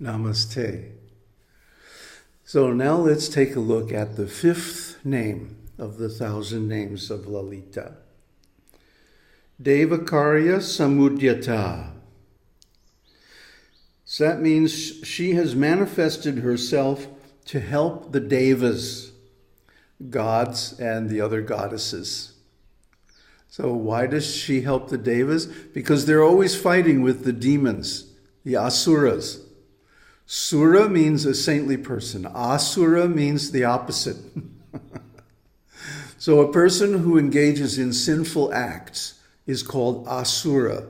Namaste. So now let's take a look at the fifth name of the 1,000 names of Lalita. Devakārya-samudyatā. So that means she has manifested herself to help the devas, gods and the other goddesses. So why does she help the devas? Because they're always fighting with the demons, the asura-s. Sura means a saintly person. Asura means the opposite. So a person who engages in sinful acts is called asura.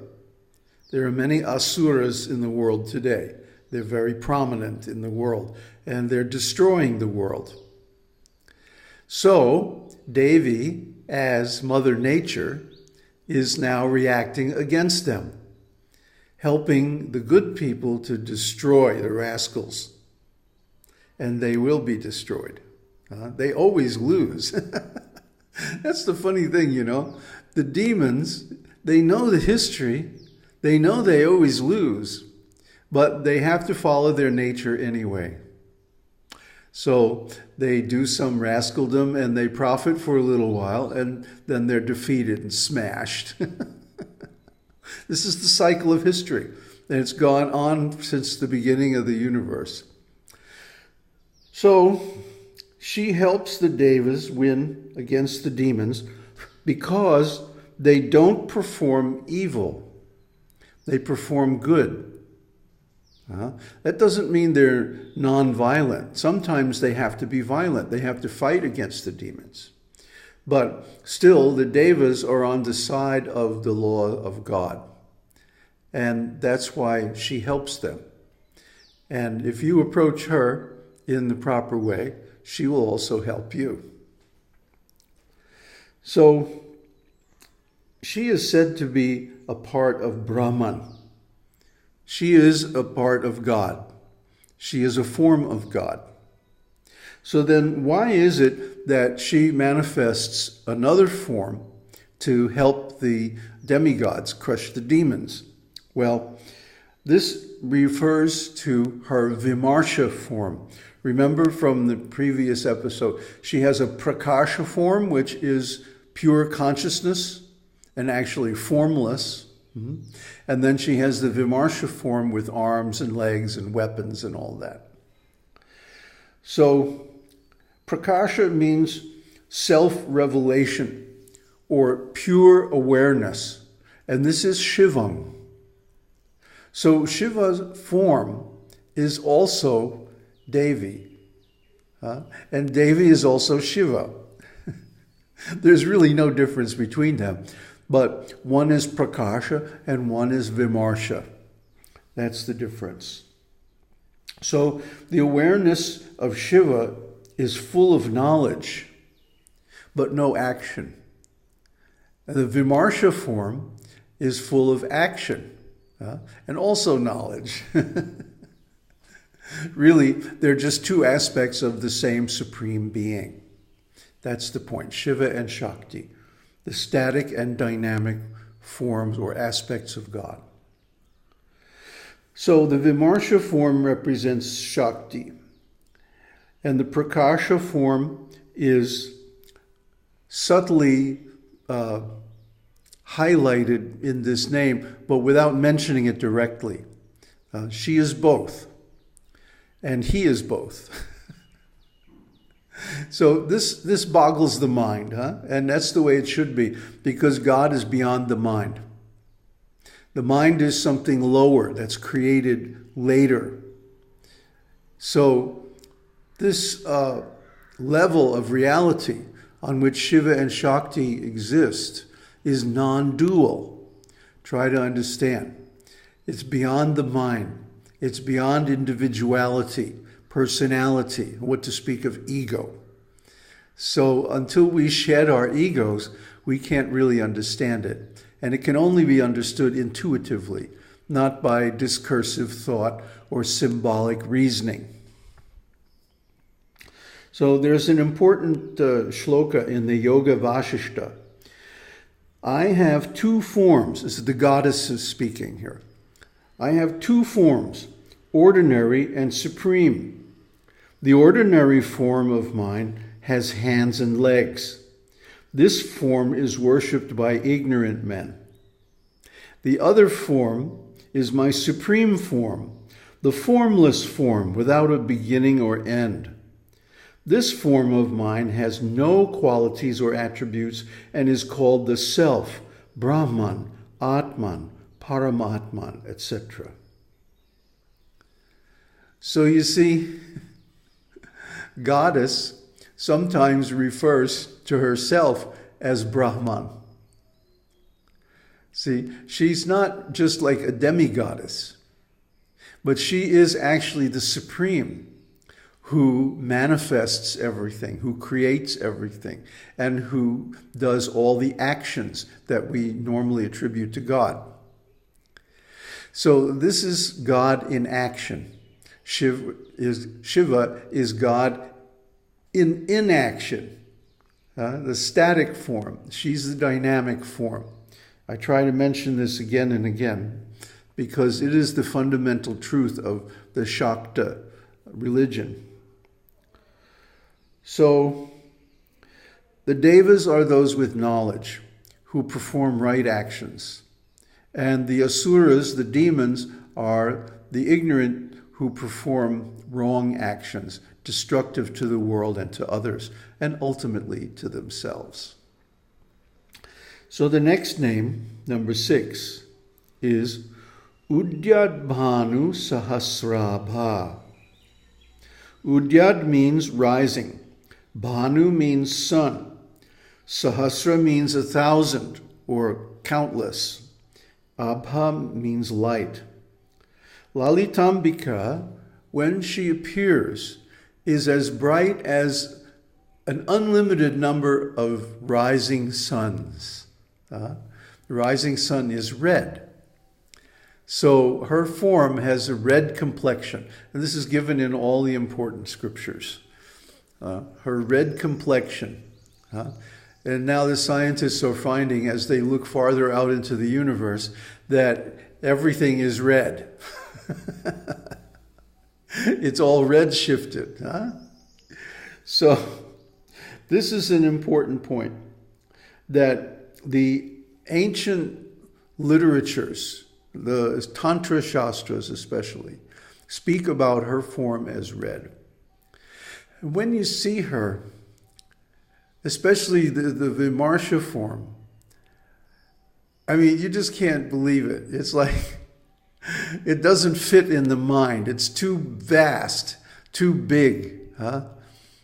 There are many asuras in the world today. They're very prominent in the world, and they're destroying the world. So Devi, as Mother Nature, is now reacting against them, helping the good people to destroy the rascals. And they will be destroyed. They always lose. That's the funny thing, you know. The demons, they know the history. They know they always lose, but they have to follow their nature anyway. So they do some rascaldom and they profit for a little while, and then they're defeated and smashed. This is the cycle of history, and it's gone on since the beginning of the universe. So she helps the devas win against the demons because they don't perform evil. They perform good. That doesn't mean they're non-violent. Sometimes they have to be violent. They have to fight against the demons. But still, the devas are on the side of the law of God. And that's why she helps them. And if you approach her in the proper way, she will also help you. So she is said to be a part of Brahman. She is a part of God. She is a form of God. So then why is it that she manifests another form to help the demigods crush the demons? Well, this refers to her vimarśa form. Remember from the previous episode, she has a Prakāśa form, which is pure consciousness and actually formless. And then she has the vimarśa form with arms and legs and weapons and all that. So Prakāśa means self-revelation or pure awareness. And this is Shivam. So Shiva's form is also Devi. And Devi is also Shiva. There's really no difference between them. But one is Prakāśa and one is vimarśa. That's the difference. So the awareness of Shiva is full of knowledge, but no action. And the vimarśa form is full of action and also knowledge. Really, they're just two aspects of the same Supreme Being. That's the point, Shiva and Śaktī. The static and dynamic forms or aspects of God. So the vimarśa form represents Śaktī. And the Prakāśa form is subtly highlighted in this name, but without mentioning it directly. She is both, and he is both. So this boggles the mind, and that's the way it should be, because God is beyond the mind. The mind is something lower that's created later. So this level of reality on which Shiva and Śaktī exist is non-dual. Try to understand. It's beyond the mind. It's beyond individuality, personality, what to speak of ego. So until we shed our egos, we can't really understand it. And it can only be understood intuitively, not by discursive thought or symbolic reasoning. So there's an important shloka in the Yoga Vasishta. I have two forms. This is the goddess speaking here. I have two forms, ordinary and supreme. The ordinary form of mine has hands and legs. This form is worshipped by ignorant men. The other form is my supreme form, the formless form without a beginning or end. This form of mine has no qualities or attributes and is called the Self, Brahman, Atman, Paramatman, etc. So you see, goddess sometimes refers to herself as Brahman. See, she's not just like a demigoddess, but she is actually the supreme who manifests everything, who creates everything, and who does all the actions that we normally attribute to God. So this is God in action. Shiva is God in inaction, the static form. She's the dynamic form. I try to mention this again and again because it is the fundamental truth of the Śaktī religion. So, the devas are those with knowledge who perform right actions. And the asuras, the demons, are the ignorant who perform wrong actions, destructive to the world and to others, and ultimately to themselves. So the next name, number 6, is Udyadbhānu-sahasrābhā. Udyad means rising. Bhanu means sun. Sahasra means 1,000 or countless. Abha means light. Lalitāmbikā, when she appears, is as bright as an unlimited number of rising suns. The rising sun is red. So her form has a red complexion. And this is given in all the important scriptures. Her red complexion. And now the scientists are finding, as they look farther out into the universe, that everything is red. It's all red shifted. So this is an important point, that the ancient literatures, the Tantra Shastras especially, speak about her form as red. When you see her, especially the vimarśa form, I mean, you just can't believe it. It's like, it doesn't fit in the mind. It's too vast, too big.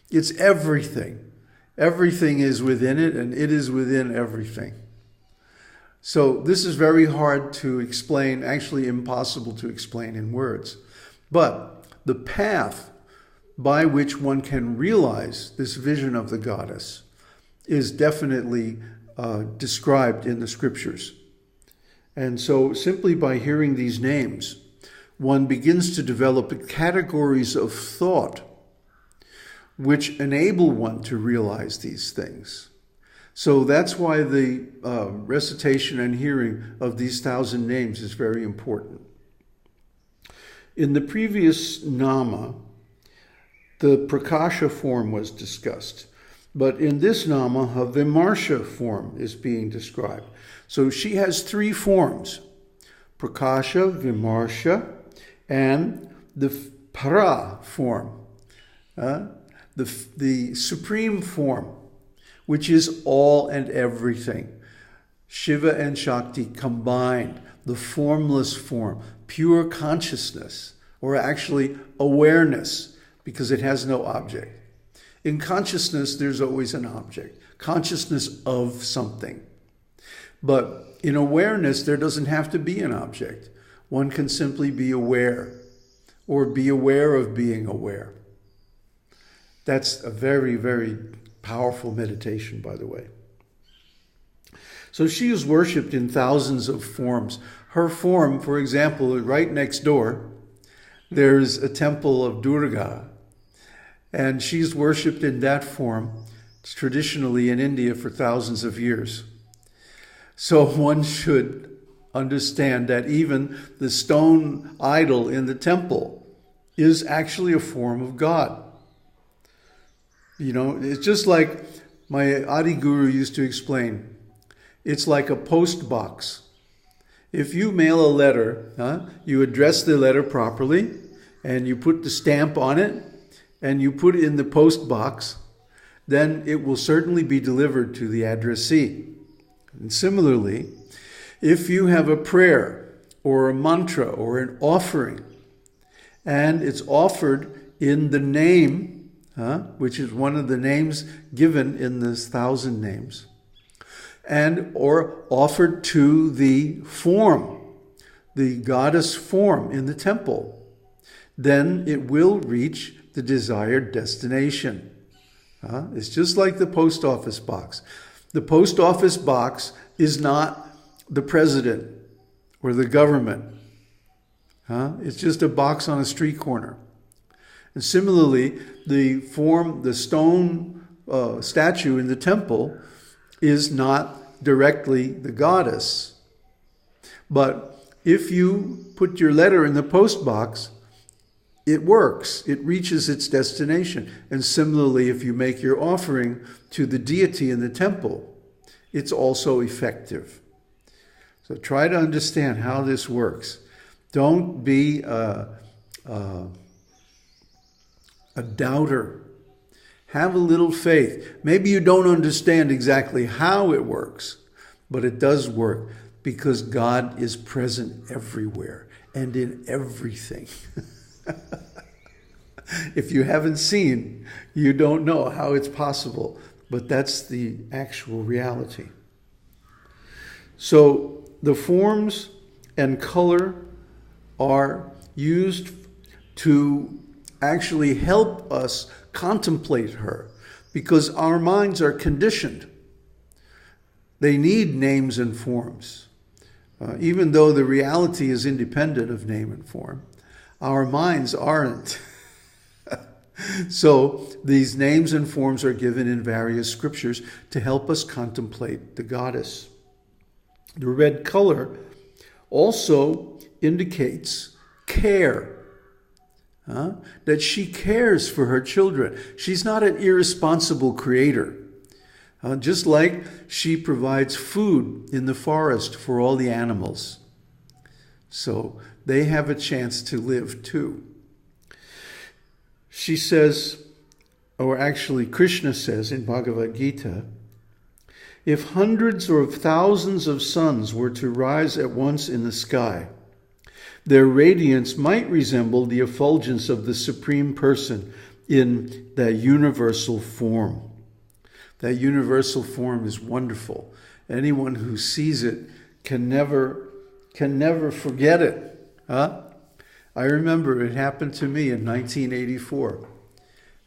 It's everything. Everything is within it, and it is within everything. So this is very hard to explain, actually impossible to explain in words. But the path by which one can realize this vision of the goddess is definitely described in the scriptures. And so simply by hearing these names, one begins to develop categories of thought which enable one to realize these things. So that's why the recitation and hearing of these 1,000 names is very important. In the previous nāma, the Prakāśa form was discussed. But in this nāma, a vimarśa form is being described. So she has 3 forms: Prakāśa, vimarśa, and the para form, the supreme form, which is all and everything. Shiva and Śaktī combined, the formless form, pure consciousness, or actually awareness, because it has no object. In consciousness, there's always an object, consciousness of something. But in awareness, there doesn't have to be an object. One can simply be aware, or be aware of being aware. That's a very, very powerful meditation, by the way. So she is worshipped in thousands of forms. Her form, for example, right next door, there's a temple of Durga, and she's worshipped in that form traditionally in India for thousands of years. So one should understand that even the stone idol in the temple is actually a form of God. You know, it's just like my Adi Guru used to explain. It's like a post box. If you mail a letter, you address the letter properly, and you put the stamp on it, and you put it in the post box, then it will certainly be delivered to the addressee. And similarly, if you have a prayer or a mantra or an offering, and it's offered in the name, which is one of the names given in this 1,000 names, and or offered to the form, the goddess form in the temple, then it will reach the desired destination. It's just like the post office box. The post office box is not the president or the government. It's just a box on a street corner. And similarly, the stone statue in the temple is not directly the goddess. But if you put your letter in the post box, it works. It reaches its destination. And similarly, if you make your offering to the deity in the temple, it's also effective. So try to understand how this works. Don't be a doubter. Have a little faith. Maybe you don't understand exactly how it works, but it does work because God is present everywhere and in everything. If you haven't seen, you don't know how it's possible, but that's the actual reality. So the forms and color are used to actually help us contemplate her, because our minds are conditioned. They need names and forms. Even though the reality is independent of name and form, our minds aren't. So these names and forms are given in various scriptures to help us contemplate the goddess. The red color also indicates care. That she cares for her children. She's not an irresponsible creator. Just like she provides food in the forest for all the animals. So they have a chance to live too. She says, or actually Krishna says in Bhagavad Gita, if hundreds or thousands of suns were to rise at once in the sky, their radiance might resemble the effulgence of the Supreme Person in that universal form. That universal form is wonderful. Anyone who sees it can never forget it. I remember it happened to me in 1984.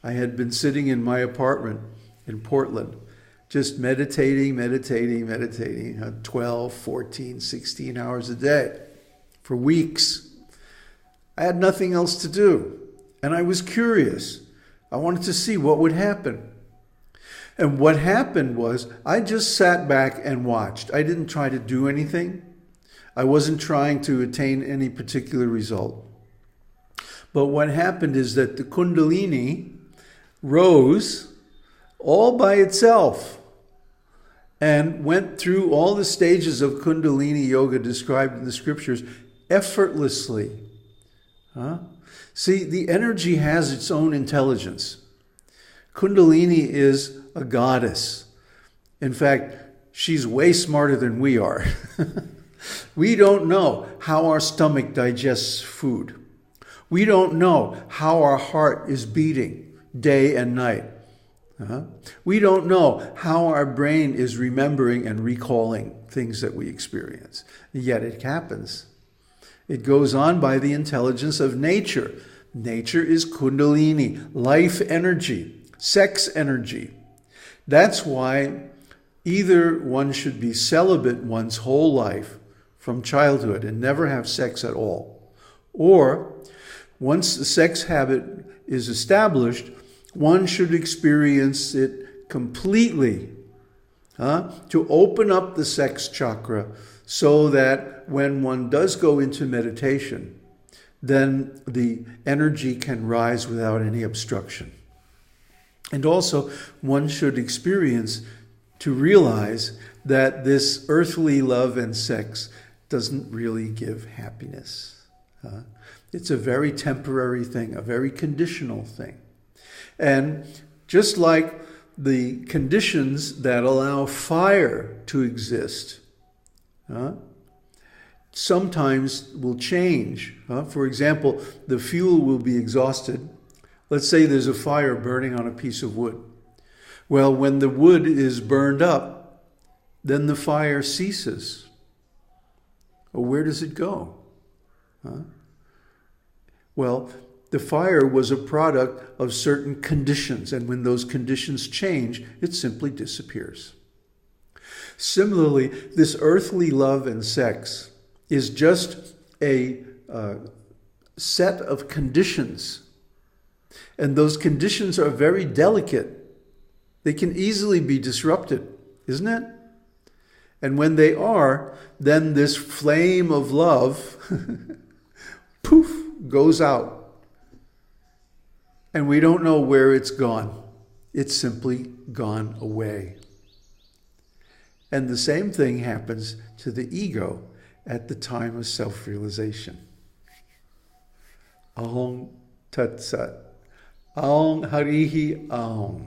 I had been sitting in my apartment in Portland, just meditating, 12, 14, 16 hours a day. For weeks. I had nothing else to do. And I was curious. I wanted to see what would happen. And what happened was I just sat back and watched. I didn't try to do anything. I wasn't trying to attain any particular result. But what happened is that the Kundalini rose all by itself and went through all the stages of Kundalini yoga described in the scriptures effortlessly. See, the energy has its own intelligence. Kundalini is a goddess. In fact, she's way smarter than we are. We don't know how our stomach digests food. We don't know how our heart is beating day and night. We don't know how our brain is remembering and recalling things that we experience. Yet it happens. It goes on by the intelligence of nature. Nature is Kundalini, life energy, sex energy. That's why either one should be celibate one's whole life from childhood and never have sex at all. Or once the sex habit is established, one should experience it completely to open up the sex chakra so that when one does go into meditation, then the energy can rise without any obstruction. And also, one should experience to realize that this earthly love and sex doesn't really give happiness. It's a very temporary thing, a very conditional thing. And just like the conditions that allow fire to exist, sometimes will change. For example, the fuel will be exhausted. Let's say there's a fire burning on a piece of wood. Well, when the wood is burned up, then the fire ceases. Well, where does it go? Well, the fire was a product of certain conditions, and when those conditions change, it simply disappears. Similarly, this earthly love and sex is just a set of conditions, and those conditions are very delicate. They can easily be disrupted, isn't it? And when they are, then this flame of love, poof, goes out. And we don't know where it's gone. It's simply gone away. And the same thing happens to the ego at the time of self-realization. Aum Tat Sat. Aum Harihi Aum.